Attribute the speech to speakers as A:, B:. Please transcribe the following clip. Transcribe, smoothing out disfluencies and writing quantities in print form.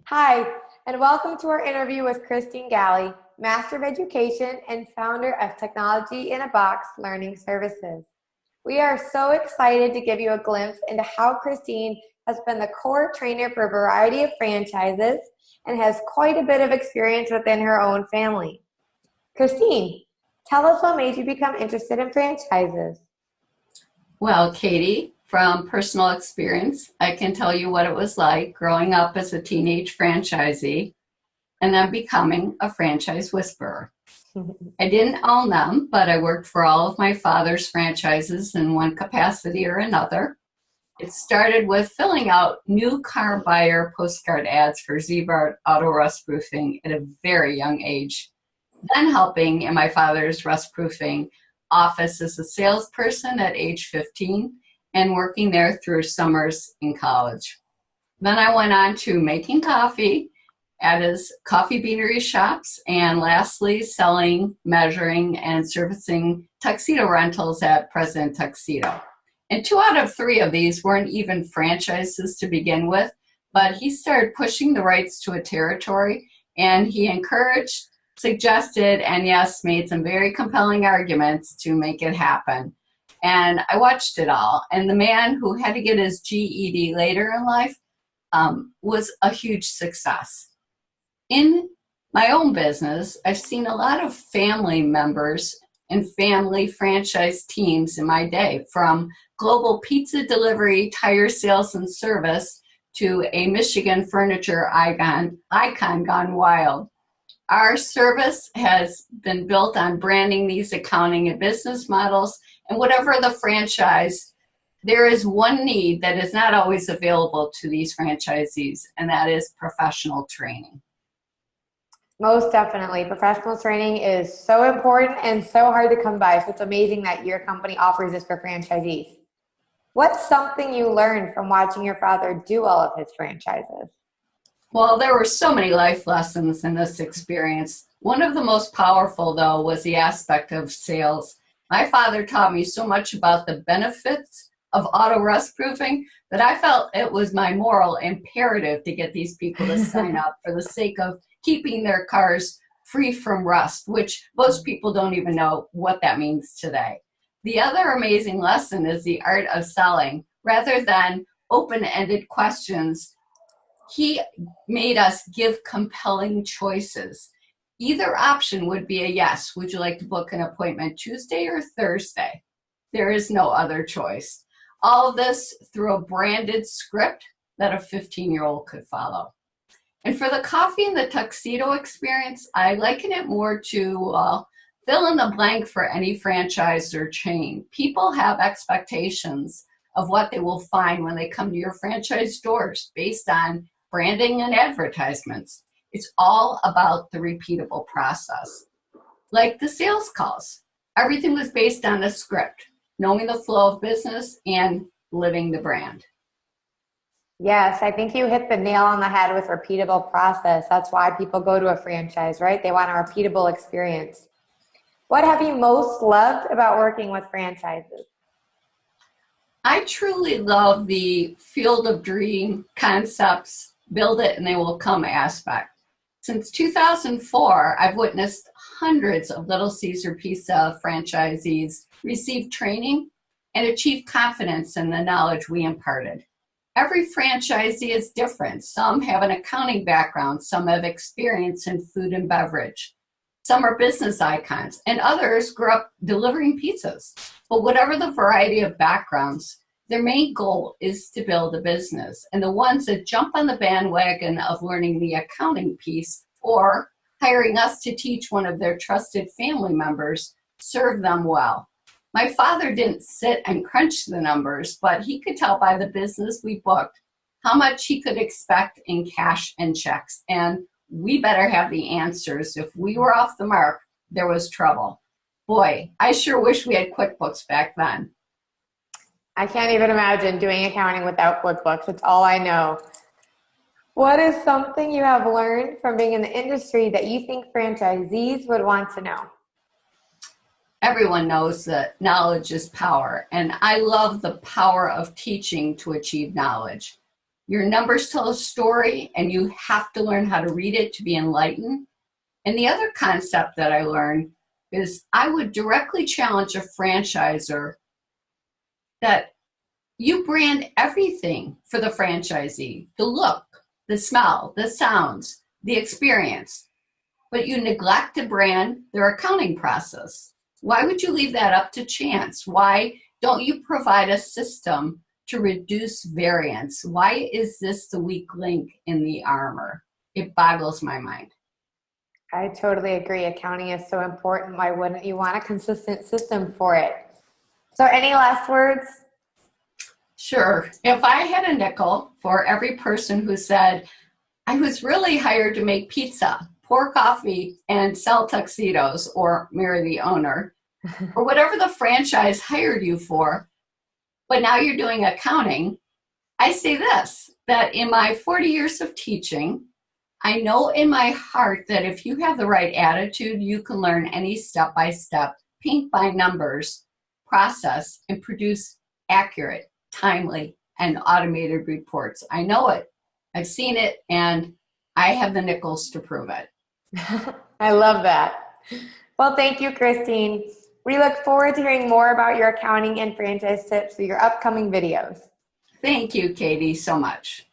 A: Hi, and welcome to our interview with Christine Galley, Master of Education and founder of Technology in a Box Learning Services. We are so excited to give you a glimpse into how Christine has been the core trainer for a variety of franchises and has quite a bit of experience within her own family. Christine, tell us what made you become interested in franchises.
B: Well, Katie, from personal experience, I can tell you what it was like growing up as a teenage franchisee and then becoming a franchise whisperer. I didn't own them, but I worked for all of my father's franchises in one capacity or another. It started with filling out new car buyer postcard ads for Z-Bar Auto Rust Proofing at a very young age, then helping in my father's rust proofing office as a salesperson at age 15 and working there through summers in college. Then I went on to making coffee at his coffee beanery shops and lastly selling, measuring, and servicing tuxedo rentals at President Tuxedo. And 2 out of 3 of these weren't even franchises to begin with, but he started pushing the rights to a territory and he encouraged, suggested, and yes, made some very compelling arguments to make it happen. And I watched it all. And the man who had to get his GED later in life was a huge success. In my own business, I've seen a lot of family members and family franchise teams in my day, from global pizza delivery, tire sales and service, to a Michigan furniture icon gone wild. Our service has been built on branding these accounting and business models, and whatever the franchise, there is one need that is not always available to these franchisees, and that is professional training.
A: Most definitely. Professional training is so important and so hard to come by. So it's amazing that your company offers this for franchisees. What's something you learned from watching your father do all of his franchises?
B: Well, there were so many life lessons in this experience. One of the most powerful, though, was the aspect of sales. My father taught me so much about the benefits of auto rust proofing that I felt it was my moral imperative to get these people to sign up for the sake of keeping their cars free from rust, which most people don't even know what that means today. The other amazing lesson is the art of selling. Rather than open-ended questions, he made us give compelling choices. Either option would be a yes. Would you like to book an appointment Tuesday or Thursday? There is no other choice. All of this through a branded script that a 15-year-old could follow. And for the coffee and the tuxedo experience, I liken it more to fill in the blank for any franchise or chain. People have expectations of what they will find when they come to your franchise doors based on branding and advertisements. It's all about the repeatable process. Like the sales calls, everything was based on a script, knowing the flow of business and living the brand.
A: Yes, I think you hit the nail on the head with repeatable process. That's why people go to a franchise, right? They want a repeatable experience. What have you most loved about working with franchises?
B: I truly love the field of dream concepts, build it and they will come aspect. Since 2004, I've witnessed hundreds of Little Caesar Pizza franchisees receive training and achieve confidence in the knowledge we imparted. Every franchisee is different. Some have an accounting background, some have experience in food and beverage. Some are business icons, and others grew up delivering pizzas. But whatever the variety of backgrounds, their main goal is to build a business. And the ones that jump on the bandwagon of learning the accounting piece or hiring us to teach one of their trusted family members serve them well. My father didn't sit and crunch the numbers, but he could tell by the business we booked how much he could expect in cash and checks. And we better have the answers. If we were off the mark, there was trouble. Boy, I sure wish we had QuickBooks back then.
A: I can't even imagine doing accounting without QuickBooks. It's all I know. What is something you have learned from being in the industry that you think franchisees would want to know?
B: Everyone knows that knowledge is power, and I love the power of teaching to achieve knowledge. Your numbers tell a story, and you have to learn how to read it to be enlightened. And the other concept that I learned is I would directly challenge a franchisor that you brand everything for the franchisee, the look, the smell, the sounds, the experience, but you neglect to brand their accounting process. Why would you leave that up to chance? Why don't you provide a system to reduce variance? Why is this the weak link in the armor? It boggles my mind.
A: I totally agree. Accounting is so important. Why wouldn't you want a consistent system for it? So any last words?
B: Sure. If I had a nickel for every person who said, I was really hired to make pizza, pour coffee, and sell tuxedos, or marry the owner, or whatever the franchise hired you for, but now you're doing accounting, I say this, that in my 40 years of teaching, I know in my heart that if you have the right attitude, you can learn any step-by-step, paint by numbers process and produce accurate, timely, and automated reports. I know it. I've seen it, and I have the nickels to prove it.
A: I love that. Well, thank you, Christine. We look forward to hearing more about your accounting and franchise tips for your upcoming videos.
B: Thank you, Katie, so much.